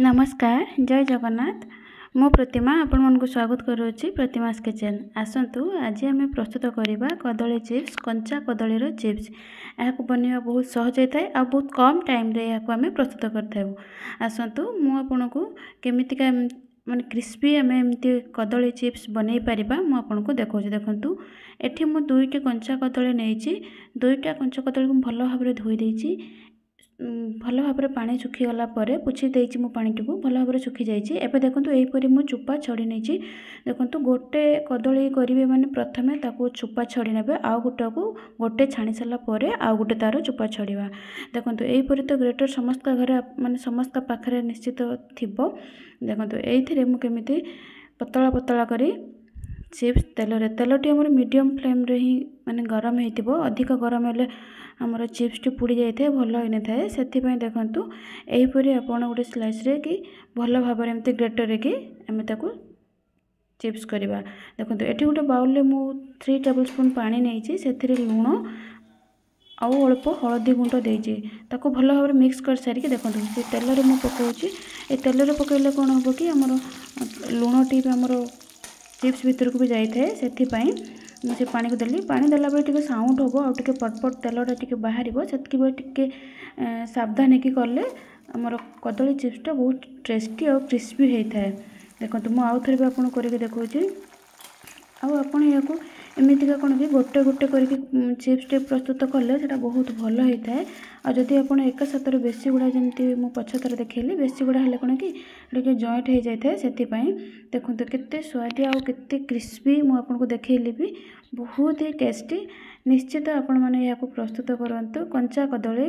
नमस्कार जय जगन्नाथ मो प्रतिमा आपण मन को स्वागत करुच्ची प्रतिमास किचन। आसतु आज आम प्रस्तुत करवा कदली चिप्स कंचा कदलीर चिप्स। यह बनवा बहुत सहज होता है आ बहुत कम टाइम रे यहाँ आम प्रस्तुत करूँ। आसतु मुझे केमितिका माने क्रिस्पी आम एमती कदली चिप्स बनई पारिबा मु आपन को देखो। देखंतु एठी मु दुईटी कंचा कदली नहीं, दुईटा कंचा कदली को भल भाव धोई देछि। भल भाव पानी सुखी गला पोछि देछि मु पानी टी को भल भाव सुखी जाइछि। एबे देखंतु एहीपरि मु चुपा छड़ी नेछि। देखंतु गोटे कदली करिवे माने प्रथमे ताको चुपा छड़ी नेबे आ गोटे को गोटे छाणी सला परे आ गोटे तार चुपा छड़ीवा। देखंतु एहीपरि तो ग्रेटर समस्त घरे माने समस्त पाखरे निश्चित थिबो। देखंतु एइथिरे मु केमिति पतला पतला करी चिप्स तेलटी आमर मीडियम फ्लेम रे ही माने गरम हेतिबो। अधिक गरम हेले आमर चिप्स टी पुड़ी जाए भल होई न थाए। सेथि पय देखंतु एहीपरि आपण गोटे स्लाइस रे कि भल भाव रे एमती ग्रेटर रे कि एमे ताको चिप्स करबा। देखंतु एठी गोटे बाउल रे मु 3 टेबलस्पून पानी नेछि। सेथिरे लूण आउ अल्प हळदी गुंड देछि। ताको भल भाव मिक्स कर सारी कि देखंतु से तेल रे मु पकाउछि। ए तेल रे पकैले कोन होबो कि हमर लूण टी हमर चिप्स भीतर को भी जाई थाए। सेथि पय मुझे पानी को देली। पानी देला बेले टिके साउंड होबो आ टिके पटपट तेलटा टिके बाहरिबो। सेतकी बेले टिके सावधान की करले हमर कदली चिप्सटा बहुत टेस्टी और क्रिस्पी होई थाए। देखंतु मु आउ थरे भी आपन करके देखौछि। आउ आपन याको एमितिका कोन कि गोटे गोटे करके चिप्स टे प्रस्तुत कले सेटा बहुत भल होई थाए। आ जदि आपन एक साथरे बेसी गुडा जेमति मु पछतर देखैली बेसी गुडा हले कोन कि टिके जॉइंट हो जाय थाए। सेति पय देखंतु केते स्वादी आ केते क्रिस्पी मु आपन को देखैली भी बहुत ही टेस्टी। निश्चित आपण माने याको प्रस्तुत करंतु कंचा कदली।